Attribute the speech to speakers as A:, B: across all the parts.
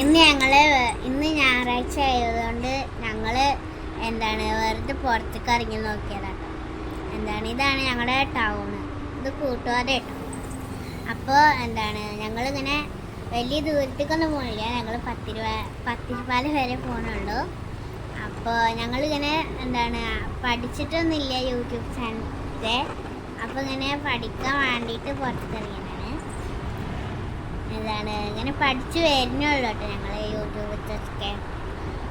A: ഇന്ന് ഞായറാഴ്ച ആയതുകൊണ്ട് ഞങ്ങള് വെറുതെ പുറത്തേക്ക് ഇറങ്ങി നോക്കിയതാണ്. ഇതാണ് ഞങ്ങളുടെ ടൗണ്. ഇത് കൂട്ടുപാത കേട്ടോ. അപ്പോൾ ഞങ്ങളിങ്ങനെ വലിയ ദൂരത്തേക്കൊന്നും പോകണില്ല. ഞങ്ങൾ പത്തിരിപ്പാല വരെ പോകണുള്ളൂ. അപ്പോൾ ഞങ്ങളിങ്ങനെ പഠിച്ചിട്ടൊന്നുമില്ല യൂട്യൂബ് ചാനലിലെ. അപ്പോൾ ഇങ്ങനെ പഠിക്കാൻ വേണ്ടിയിട്ട് പുറത്തിറങ്ങിയതാണ്. ഇങ്ങനെ പഠിച്ചു വരുന്നുള്ളൂ കേട്ടോ ഞങ്ങൾ യൂട്യൂബിലൊക്കെ.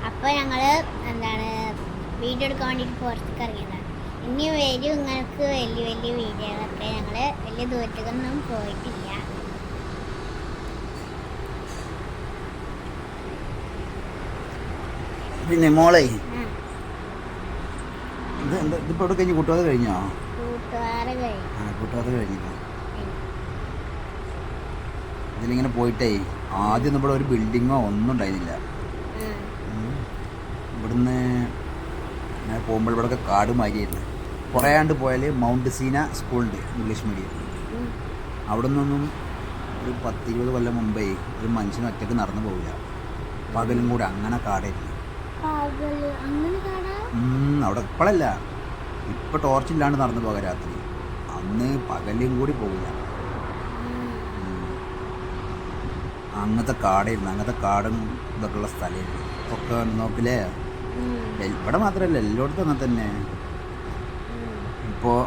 A: അപ്പോൾ ഞങ്ങൾ വീഡിയോ എടുക്കാൻ വേണ്ടിയിട്ട് പുറത്തേക്ക് ഇറങ്ങിയതാണ്. ഇനി വരും നിങ്ങൾക്ക് വലിയ വലിയ വീഡിയോകളൊക്കെ. ഞങ്ങൾ വലിയ ദൂരത്തേക്കൊന്നും പോയിട്ടില്ല.
B: പിന്നെ മോളെ ഇതിപ്പോ ഇവിടെ കഴിഞ്ഞ് കൂട്ടുകാർ കഴിഞ്ഞോ? കൂട്ടുകാർ കഴിഞ്ഞില്ല. ഇതിലിങ്ങനെ പോയിട്ടേ ആദ്യം ഇവിടെ ഒരു ബിൽഡിങ്ങോ ഒന്നും ഉണ്ടായിരുന്നില്ല. ഇവിടുന്ന് ഞാൻ പോകുമ്പോൾ ഇവിടെയൊക്കെ കാട് മാതിരിയായിരുന്നു. കുറേ ആണ്ട് പോയാൽ മൗണ്ട് സീന സ്കൂളുണ്ട്, ഇംഗ്ലീഷ് മീഡിയം. അവിടെ നിന്നൊന്നും ഒരു 10-20 കൊല്ലം മുമ്പേ ഒരു മനുഷ്യന് ഒറ്റയ്ക്ക് നടന്നു പോവില്ല. പകലും കൂടെ അങ്ങനെ കാടായിരുന്നു. അവിടെ ഇപ്പോഴല്ല, ഇപ്പം ടോർച്ചില്ലാണ്ട് നടന്നു പോകാം രാത്രി. അന്ന് പകലും കൂടി പോകില്ല. അങ്ങനത്തെ കാടായിരുന്നു. അങ്ങനത്തെ കാടും ഇതൊക്കെ ഉള്ള സ്ഥലമായിരുന്നു. ഒക്കെ നോക്കില്ലേ, ഇവിടെ മാത്രമല്ല എല്ലായിടത്തും അങ്ങനെ തന്നെ. ഇപ്പോൾ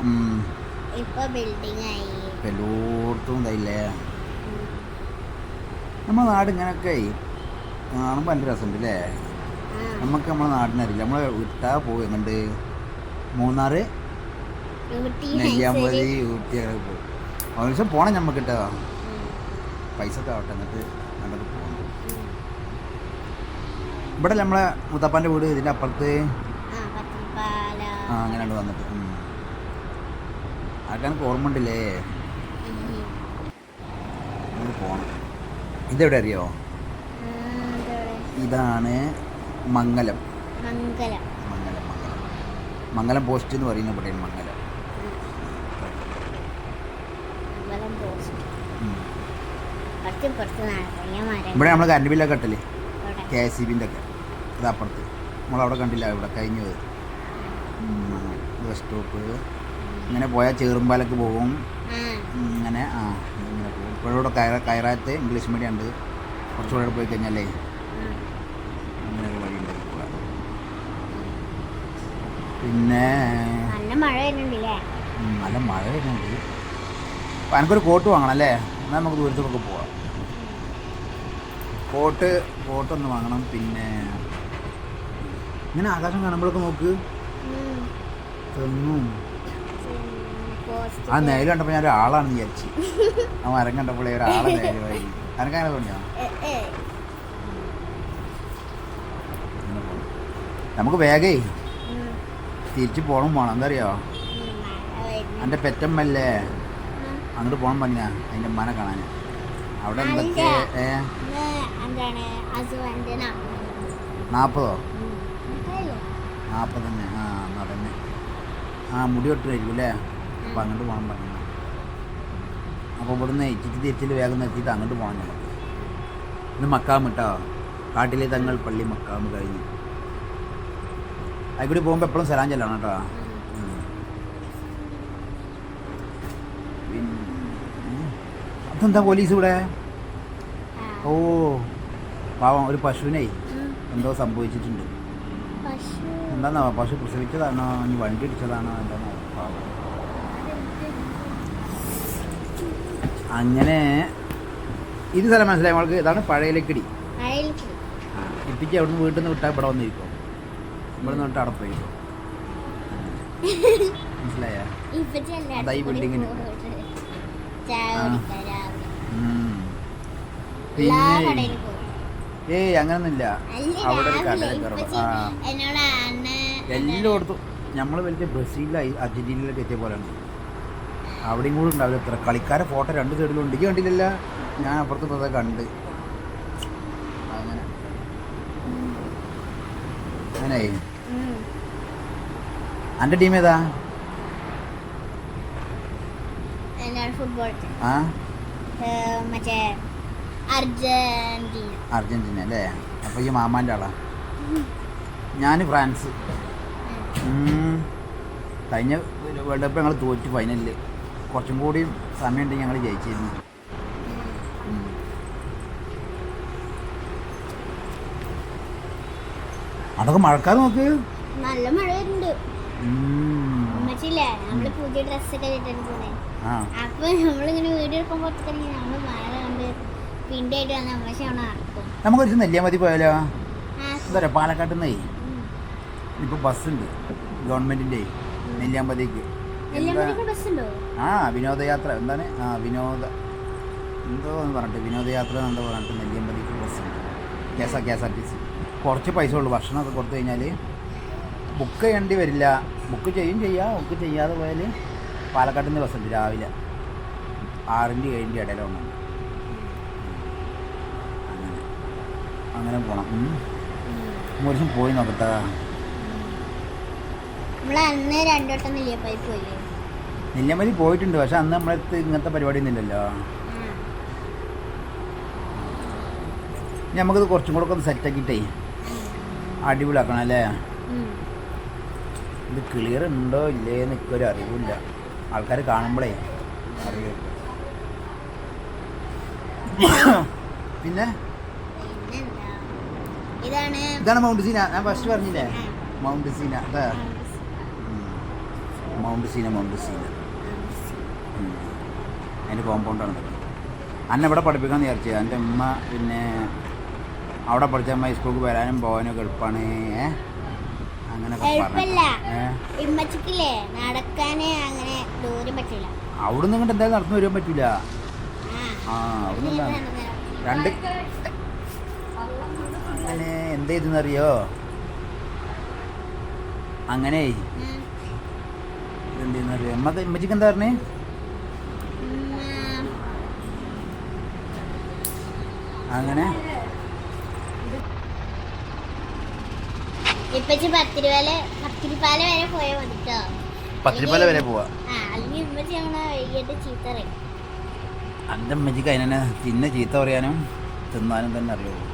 B: എല്ലായിടത്തും ഇതായില്ലേ. നമ്മുടെ നാട് ഇങ്ങനെയൊക്കെ കാണുമ്പോൾ നല്ല രസമുണ്ട് അല്ലേ. നമുക്ക് നമ്മളെ നാടിനറിയില്ല. നമ്മൾ വിട്ടാ പോകും. എങ്ങണ്ട് മൂന്നാറ്, നെയ്യാമ്പതി, ഊട്ടി അങ്ങനെ പോകും. ഒരു ദിവസം പോകണം നമുക്ക് കേട്ടോ. പൈസ ഒക്കെ ആവട്ടെ, എന്നിട്ട് അങ്ങോട്ട് പോകണം. ഇവിടെ നമ്മളെ മുത്തപ്പാൻ്റെ വീട് ഇതിൻ്റെ അപ്പുറത്ത് അങ്ങനെ വന്നിട്ട് അതൊക്കെ എനിക്ക് ഓർമ്മ ഉണ്ടല്ലേ. പോകണം. ഇതെവിടെ അറിയോ? ഇതാണ് മംഗലം. മംഗലം പോസ്റ്റ് എന്ന് പറയുന്ന ഇവിടെ മംഗലം. ഇവിടെ നമ്മൾ കറണ്ട് ബില്ലൊക്കെ കട്ടല് KSEBിൻ്റെ ഒക്കെ. ഇത് അപ്പുറത്ത് നമ്മളവിടെ കണ്ടില്ല, ഇവിടെ കഴിഞ്ഞത് ബസ് സ്റ്റോപ്പ്. ഇങ്ങനെ പോയാൽ ചെറുമ്പാലൊക്കെ പോകും. ഇങ്ങനെ ഇങ്ങനെ പോകും. ഇപ്പോഴിവിടെ കയറാത്ത് ഇംഗ്ലീഷ് മീഡിയം ഉണ്ട്. കുറച്ചുകൂടെ പോയി കഴിഞ്ഞാലേ അങ്ങനെയൊക്കെ വഴിയുണ്ട്. പിന്നെ നല്ല മഴ വരുന്നുണ്ട്. അപ്പം എനിക്കൊരു കോട്ട് വാങ്ങണം അല്ലേ. എന്നാൽ നമുക്ക് ദൂരത്തേക്കൊക്കെ പോവാം. കോട്ടൊന്ന് വാങ്ങണം. പിന്നെ ഇങ്ങനെ ആകാശം കാണുമ്പോഴൊക്കെ നോക്ക്. തെങ്ങും ആ നേര് കണ്ടപ്പോൾ ഞാൻ ഒരാളാണെന്ന് വിചാരിച്ചു. ആ മരം കണ്ടപ്പോഴേ ഒരാളെ നേരമായി. എനിക്കങ്ങനെ തോന്നിയോ? നമുക്ക് വേഗേ തിരിച്ച് പോകണം. എന്താ അറിയോ, എൻ്റെ പെറ്റമ്മല്ലേ അങ്ങോട്ട് പോകണം പറഞ്ഞ അതിൻ്റെ ഉമ്മാനെ കാണാൻ. അവിടെ എന്തൊക്കെ 40 തന്നെ. എന്നാൽ തന്നെ മുടി വെട്ടുമായിരിക്കും അല്ലേ. അപ്പം അങ്ങോട്ട് പോകണം പറഞ്ഞു. അപ്പോൾ ഇവിടുന്ന് തിരിച്ചിൽ വേഗം നിർത്തിയിട്ട് അങ്ങോട്ട് പോകണം നമുക്ക്. ഇന്ന് മക്കാമ് കേട്ടോ, കാട്ടിലെ തങ്ങൾ പള്ളി മക്കാമ് കഴിഞ്ഞ് അതിക്കൂടി പോകുമ്പോൾ എപ്പോഴും സലാം ചെല്ലണം കേട്ടോ. അതെന്താ പോലീസ് ഇവിടെ? ഓ പാവം, ഒരു പശുവിനെ എന്തോ സംഭവിച്ചിട്ടുണ്ട്. എന്താണോ, പശു പ്രസവിച്ചതാണോ ഇനി വണ്ടി ഇടിച്ചതാണോ എന്താണോ പാവം. അങ്ങനെ ഇത് സ്ഥലം മനസ്സിലായി നമ്മൾക്ക്. ഇതാണ് പഴയലക്കിടി. ഇപ്പിച്ച് അവിടുന്ന് വീട്ടിൽ നിന്ന് വിട്ടാൽ ഇവിടെ വന്നിരിക്കും. ഇവിടെ നിന്ന് വിട്ട് അവിടെ പോയിരിക്കും. മനസ്സിലായ? അതായി ബിൽഡിങ്ങിന്. പിന്നെ അങ്ങനൊന്നുമില്ല. അവിടെ ഒരു കടലൊക്കെ എല്ലായിടത്തും നമ്മൾ വലിയ ബ്രസീലിൽ അർജന്റീനയിലൊക്കെ എത്തിയ പോലെയാണ്. അവിടെയും കൂടെ ഉണ്ടാവില്ല ഇത്ര കളിക്കാരെ ഫോട്ടോ 2 സൈഡിലും ഉണ്ട്. എനിക്ക് കണ്ടില്ലല്ല, ഞാൻ അപ്പുറത്ത് കണ്ട്. അങ്ങനെ അങ്ങനെയായി. എൻ്റെ ടീം ഏതാ?
A: ഫുട്ബോൾ.
B: ആ
A: മറ്റേ അർജന്റീന.
B: അർജൻറ്റീന അല്ലേ? അപ്പോൾ ഈ മാമാൻ്റെ ആളാ. ഞാൻ ഫ്രാൻസ്. കഴിഞ്ഞ വേൾഡ് കപ്പ് ഞങ്ങൾ തോറ്റ് ഫൈനലിൽ. കുറച്ചും കൂടി സമയമുണ്ടെങ്കിൽ ഞങ്ങൾ ജയിച്ചിരുന്നു. അതൊക്കെ മഴക്കാർ നോക്ക്,
A: നല്ല മഴ വരുന്നുണ്ട്. ഉമ്മച്ചില്ലേ നമ്മള് പുതിയ ഡ്രസ്സൊക്കെ ഇട്ടിട്ട് പോണേ. അപ്പൊ നമ്മളിങ്ങനെ വീഡിയോ എടുക്കുമ്പോ നമ്മള് മഴ കണ്ട് പിണ്ടായിട്ട് വന്ന ഉമ്മച്ചി അവിടെ നടക്കും.
B: നമുക്കൊരു നെല്ലിയാമതി പോയാലോ? എന്താ പറയുക, പാലക്കാട്ടിൽ നിന്നേ ഇപ്പോൾ ബസ്സുണ്ട് ഗവൺമെൻറ്റിൻ്റെ നെല്ലിയാമ്പതിക്ക്.
A: ബസ്സുണ്ടോ?
B: വിനോദയാത്ര എന്താണ്, എന്തോ എന്ന് പറഞ്ഞിട്ട് വിനോദയാത്ര എന്തോ പറഞ്ഞിട്ട് നെല്ലിയാമ്പതിക്ക് ബസ്സുണ്ട്. KSRTC. കുറച്ച് പൈസ ഉള്ളൂ. ഭക്ഷണമൊക്കെ കൊടുത്തു കഴിഞ്ഞാൽ ബുക്ക് ചെയ്യേണ്ടി വരില്ല. ബുക്ക് ബുക്ക് ചെയ്യാതെ പോയാൽ പാലക്കാട്ടിൽ നിന്ന് ബസ്സുണ്ട് രാവിലെ 6-ൻ്റെ 7-ൻ്റെ ഇടയിലാണ്. അങ്ങനെ പോകണം. ഒരു ദിവസം പോയി നോക്കട്ടാ. നെല്ലിയാമ്പതി പോയിട്ടുണ്ട്, പക്ഷെ അന്ന് നമ്മളടുത്ത് ഇങ്ങനത്തെ പരിപാടിയൊന്നും ഇല്ലല്ലോ. നമുക്കത് കുറച്ചും കൂടെ ഒക്കെ ഒന്ന് സെറ്റാക്കിയിട്ടേ അടിപൊളിയാക്കണം അല്ലേ? ഇത് ക്ലിയർ ഉണ്ടോ ഇല്ലേ എന്നൊരു അറിവില്ല. ആൾക്കാർ കാണുമ്പോഴേ അറിയാം. പിന്നെ ഇതാണ് മൗണ്ട് സീന. ഞാൻ ഫസ്റ്റ് പറഞ്ഞില്ലേ മൗണ്ട് സീന. അതാ മൗണ്ട് സീന. അതിൻ്റെ കോമ്പൗണ്ടാണ്. അന്നെ ഇവിടെ പഠിപ്പിക്കാമെന്ന് വിചാരിച്ചത്. എൻ്റെ ഉമ്മ പിന്നെ അവിടെ പഠിച്ച അമ്മ സ്കൂൾക്ക് വരാനും പോകാനും ഒക്കെ എളുപ്പമാണ്. അങ്ങനെയൊക്കെ അവിടെ നിന്ന് എന്തായാലും നടന്നു വരാൻ പറ്റില്ല. അവിടെ രണ്ട് അങ്ങനെ എന്ത് ചെയ്തെന്നറിയോ? അങ്ങനെ എന്തെന്നറിയോ ഉമ്മച്ചിക്ക് എന്താ പറഞ്ഞേ? അങ്ങനെ പത്തിരിപ്പാല വരെ പോവാ. അന്റെ ഉമ്മച്ചിക്ക് അതിനെ തിന്നെ ചീത്ത പറയാനും തിന്നാനും തന്നെ അറിയുള്ളൂ.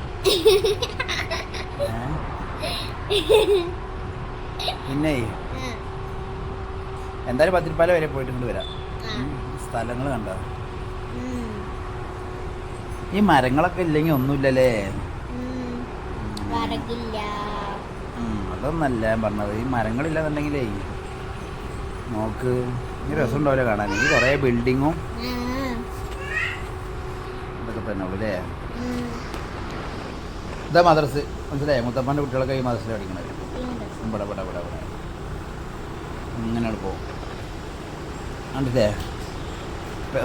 B: പിന്നെ എന്തായാലും പത്തിരിപ്പാല വരെ പോയിട്ട് കൊണ്ട് വരാം. സ്ഥലങ്ങൾ കണ്ടോ? ഈ മരങ്ങളൊക്കെ ഇല്ലെങ്കിൽ ഒന്നുമില്ലല്ലേ? അതൊന്നല്ല ഞാൻ പറഞ്ഞത്. ഈ മരങ്ങളില്ലാന്നുണ്ടെങ്കിലേ നോക്ക് ഈ രസം ഉണ്ടാവില്ല കാണാൻ. ഈ കുറേ ബിൽഡിങ്ങും ഇതൊക്കെ തന്നെ ഉള്ളു അല്ലേ? ഇതാ മദ്രസ്, മനസ്സിലായേ? മുത്തപ്പൻ്റെ കുട്ടികളൊക്കെ ഈ മദ്രസിൽ പഠിക്കണത്. ഇവിടെ ഇങ്ങനെ പോകും. കണ്ടില്ലേ?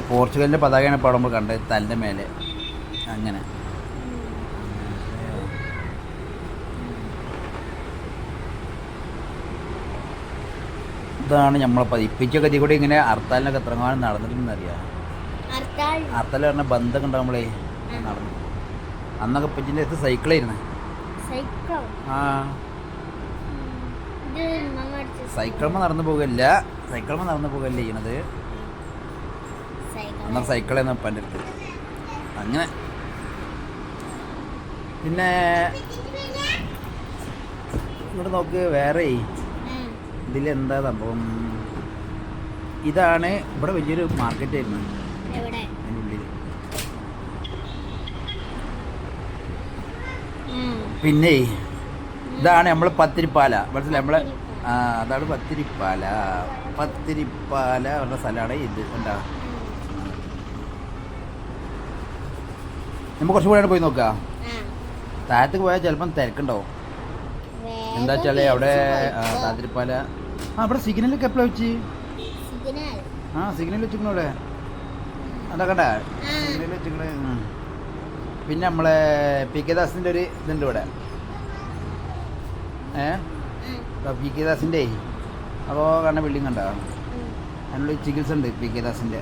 B: പോർച്ചുഗലിൻ്റെ പതാകയാണ് ഇപ്പോൾ നമ്മൾ കണ്ടത് തലിൻ്റെ മേലെ. അങ്ങനെ ഇതാണ് നമ്മളെ പതിപ്പിച്ചൊക്കെ ഇതിൽ കൂടി ഇങ്ങനെ ഹർത്താലിനൊക്കെ എത്രങ്ങാനും നടന്നിട്ടുണ്ടെന്നറിയാം. ഹർത്താൽ പറഞ്ഞ ബന്ധമൊക്കെ ഉണ്ടാകുമ്പോഴേ നടന്നു. അന്നൊക്കെ പറ്റിൻ്റെ അടുത്ത് സൈക്കിളായിരുന്നു. സൈക്കിളുമ്പോൾ നടന്നു പോകല്ല ചെയ്യണത്. അന്നേരം സൈക്കിളായിരുന്നു ഉപ്പൻ്റെ അടുത്ത്. അങ്ങനെ പിന്നെ ഇങ്ങോട്ട് നോക്ക്. വേറെ ഇതിലെന്താ സംഭവം? ഇതാണ് ഇവിടെ വലിയൊരു മാർക്കറ്റായിരുന്നു അതിനുള്ളിൽ. പിന്നെ ഇതാണ് നമ്മളെ പത്തിരിപ്പാല. മനസ്സിലായി? നമ്മളെ അതാണ് പത്തിരിപ്പാല പറഞ്ഞ സ്ഥലമാണ് ഇത്. എന്താ നമ്മൾ കുറച്ചും കൂടെ പോയി നോക്കാം. താഴത്തേക്ക് പോയാൽ ചിലപ്പം തിരക്കുണ്ടാവും. എന്താ വെച്ചാൽ അവിടെ താതിരിപ്പാല അവിടെ സിഗ്നലൊക്കെ എപ്പോഴാണ് വെച്ച്? സിഗ്നൽ വെച്ചിരിക്കണ അവിടെ അതൊക്കെ സിഗ്നൽ വെച്ചിരിക്കണ. പിന്നെ നമ്മളെ PK ദാസിൻ്റെ ഒരു ഇതുണ്ട് ഇവിടെ. PK ദാസിൻ്റെ അപ്പോൾ കാണുന്ന ബിൽഡിംഗ് ഉണ്ടോ? അതിനുള്ളിൽ ചികിത്സ ഉണ്ട് PK ദാസിൻ്റെ.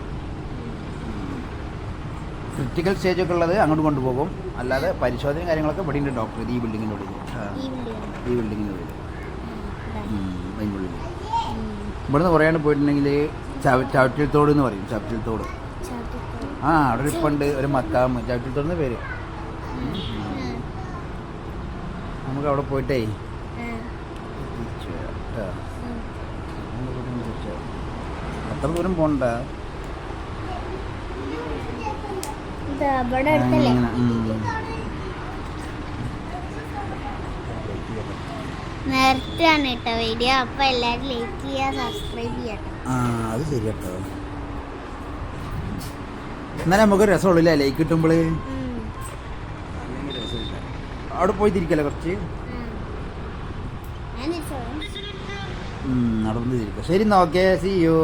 B: ക്രിട്ടിക്കൽ സ്റ്റേജൊക്കെ ഉള്ളത് അങ്ങോട്ട് കൊണ്ടുപോകും. അല്ലാതെ പരിശോധന കാര്യങ്ങളൊക്കെ ഇവിടെ ഉണ്ട് ഡോക്ടർ ഈ ബിൽഡിങ്ങിൻ്റെ ഉള്ളിൽ. അതിൻ്റെ ഉള്ളിൽ ഇവിടുന്ന് കുറേയാണ് പോയിട്ടുണ്ടെങ്കിൽ ചവിട്ടിൽ തോട് എന്ന് പറയും. ചവിട്ടിൽ തോട് അവിടെ ഒരു പണ്ട് ഒരു മക്കാം ചവിട്ടിൽ തോടിന് പേര്. നമുക്ക് അവിടെ പോയിട്ടേ
A: ആ,
B: തിരിച്ചു വരാം കേട്ടോ.
A: ഉം.
B: അത്ര ദൂരം പോണ്ട.
A: ഇത് അവിടെ അടുത്തല്ലേ?
B: അങ്ങനെ,
A: നേരത്തെയാണ് കേട്ടോ വീഡിയോ. അപ്പൊ എല്ലാരും ലൈക്ക് ചെയ്യുക, സബ്സ്ക്രൈബ് ചെയ്യട്ടോ.
B: ആ അത് ശരി കേട്ടോ. എന്നാലും നമുക്ക് രസമുള്ളൂ അല്ലേ ലൈക്ക് കിട്ടുമ്പോൾ. രസമില്ല അവിടെ പോയി തിരിക്കല്ലേ കുറച്ച്.
A: ഞാൻ തിരിച്ചോളാം.
B: അവിടെ വന്ന് തിരിക്കാം. ശരി എന്നാ, ഓക്കെ, സീ യു.